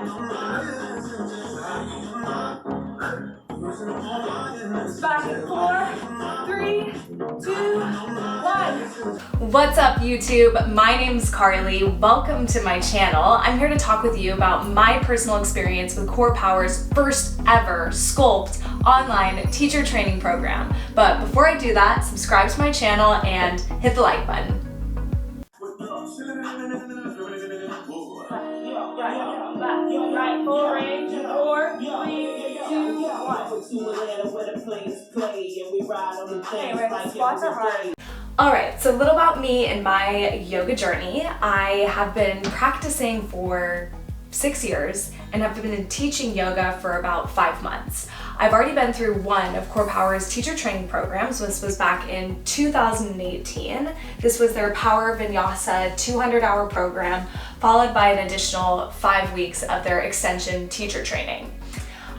Back in 4, 3, 2, 1. What's up, YouTube? My name's Carly. Welcome to my channel. I'm here to talk with you about my personal experience with CorePower's first ever Sculpt online teacher training program. But before I do that, subscribe to my channel and hit the like button. Right, 4, 3, 2, 1. Anyway, squats are hard. Alright, so a little about me and my yoga journey. I have been practicing for 6 years and have been teaching yoga for about 5 months. I've already been through one of CorePower's teacher training programs. This was back in 2018. This was their Power Vinyasa 200-hour program, followed by an additional 5 weeks of their extension teacher training.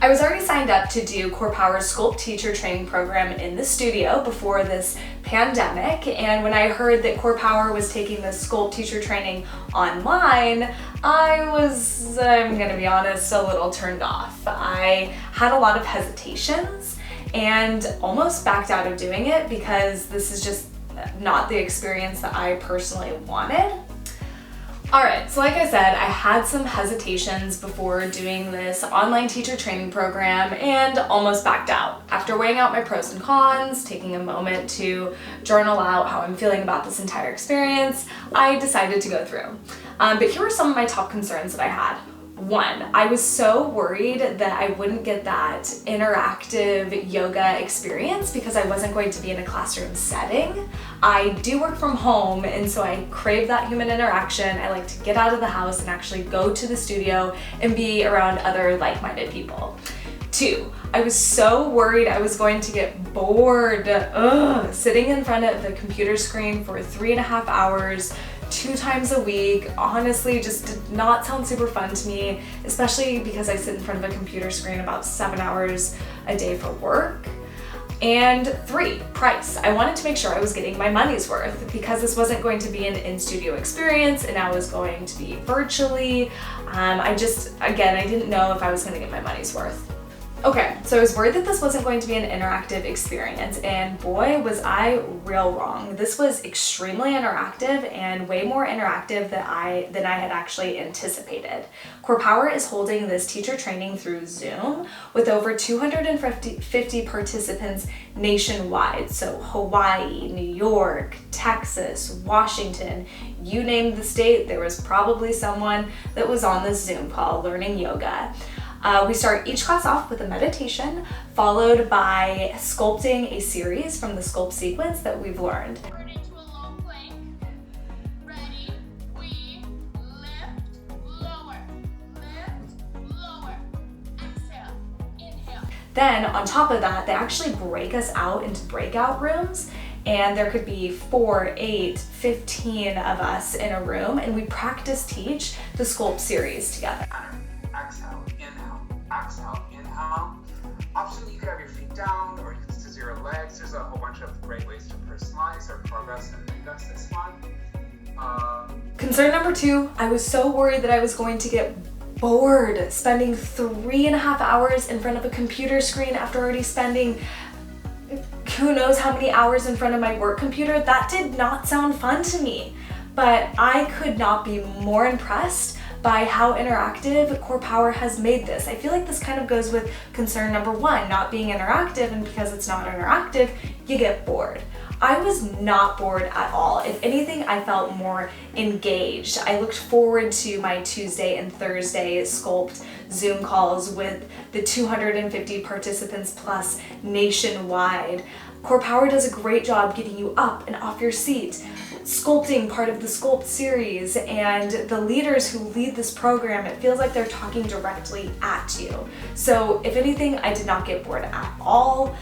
I was already signed up to do CorePower's Sculpt teacher training program in the studio before this pandemic, and when I heard that CorePower was taking this Sculpt teacher training online, I was, I'm gonna be honest, a little turned off. I had a lot of hesitations and almost backed out of doing it because this is just not the experience that I personally wanted. Alright, so like I said, I had some hesitations before doing this online teacher training program and almost backed out. After weighing out my pros and cons, taking a moment to journal out how I'm feeling about this entire experience, I decided to go through. But here were some of my top concerns that I had. One, I was so worried that I wouldn't get that interactive yoga experience because I wasn't going to be in a classroom setting. I do work from home, and so I crave that human interaction. I like to get out of the house and actually go to the studio and be around other like-minded people. Two, I was so worried I was going to get bored sitting in front of the computer screen for 3.5 hours, 2 times a week. Honestly, just did not sound super fun to me, especially because I sit in front of a computer screen about 7 hours a day for work. And 3, price. I wanted to make sure I was getting my money's worth because this wasn't going to be an in-studio experience and I was going to be virtually. I didn't know if I was going to get my money's worth. Okay, so I was worried that this wasn't going to be an interactive experience, and boy, was I real wrong. This was extremely interactive and way more interactive than I had actually anticipated. CorePower is holding this teacher training through Zoom with over 250 participants nationwide. So Hawaii, New York, Texas, Washington, you name the state, there was probably someone that was on this Zoom call learning yoga. We start each class off with a meditation, followed by sculpting a series from the sculpt sequence that we've learned. Turn into a low plank. Ready? We lift, lower, exhale, inhale. Then on top of that, they actually break us out into breakout rooms, and there could be 4, 8, 15 of us in a room, and we practice teach the sculpt series together. Exhale, inhale. Option, you could have your feet down or you could scissor your legs. There's a whole bunch of great ways to personalize or progress and invest this one. Concern number 2, I was so worried that I was going to get bored spending 3.5 hours in front of a computer screen after already spending who knows how many hours in front of my work computer. That did not sound fun to me, but I could not be more impressed by how interactive CorePower has made this. I feel like this kind of goes with concern number 1, not being interactive, and because it's not interactive, you get bored. I was not bored at all. If anything, I felt more engaged. I looked forward to my Tuesday and Thursday Sculpt Zoom calls with the 250 participants plus nationwide. CorePower does a great job getting you up and off your seat, sculpting part of the Sculpt series, and the leaders who lead this program, it feels like they're talking directly at you. So if anything, I did not get bored at all.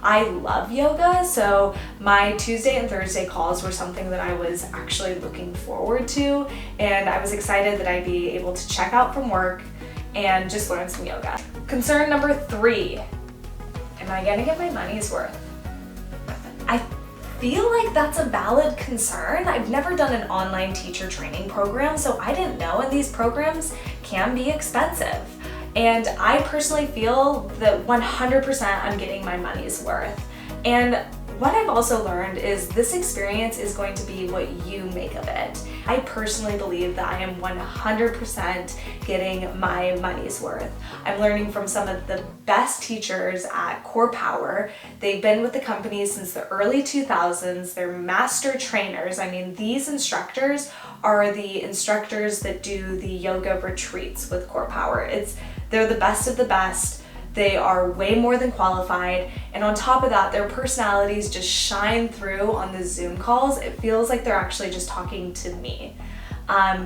I love yoga, so my Tuesday and Thursday calls were something that I was actually looking forward to, and I was excited that I'd be able to check out from work and just learn some yoga. Concern number 3, am I gonna get my money's worth? I feel like that's a valid concern. I've never done an online teacher training program, so I didn't know, and these programs can be expensive. And I personally feel that 100% I'm getting my money's worth. And what I've also learned is this experience is going to be what you make of it. I personally believe that I am 100% getting my money's worth. I'm learning from some of the best teachers at CorePower. They've been with the company since the early 2000s. They're master trainers. I mean, these instructors are the instructors that do the yoga retreats with CorePower. They're the best of the best. They are way more than qualified, and on top of that, their personalities just shine through on the Zoom calls. It feels like they're actually just talking to me.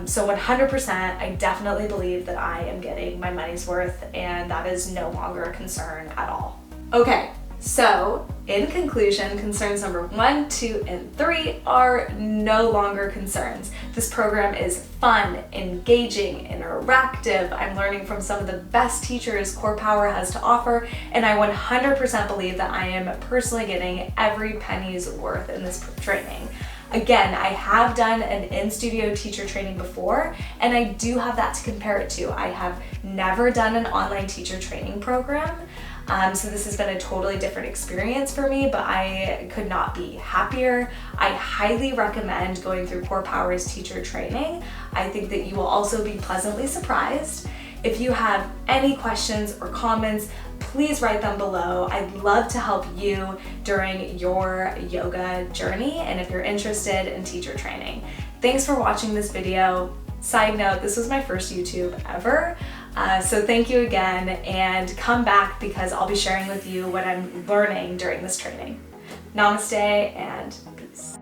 So 100%, I definitely believe that I am getting my money's worth, and that is no longer a concern at all. Okay, so in conclusion, concerns number 1, 2, and 3 are no longer concerns. This program is fun, engaging, interactive. I'm learning from some of the best teachers CorePower has to offer, and I 100% believe that I am personally getting every penny's worth in this training. Again, I have done an in-studio teacher training before, and I do have that to compare it to. I have never done an online teacher training program. So this has been a totally different experience for me, but I could not be happier. I highly recommend going through CorePower's teacher training. I think that you will also be pleasantly surprised. If you have any questions or comments, please write them below. I'd love to help you during your yoga journey and if you're interested in teacher training. Thanks for watching this video. Side note, this was my first YouTube ever. So thank you again, and come back because I'll be sharing with you what I'm learning during this training. Namaste and peace.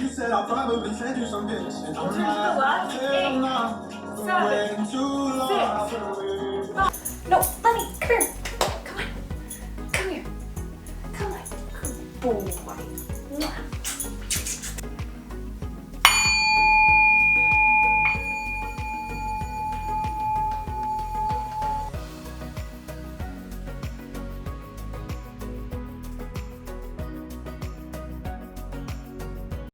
You said I'll probably send you some bits. And I'm not 8, 7, 6. No, Lenny, come here. Come on. Come here. Come on. Good boy.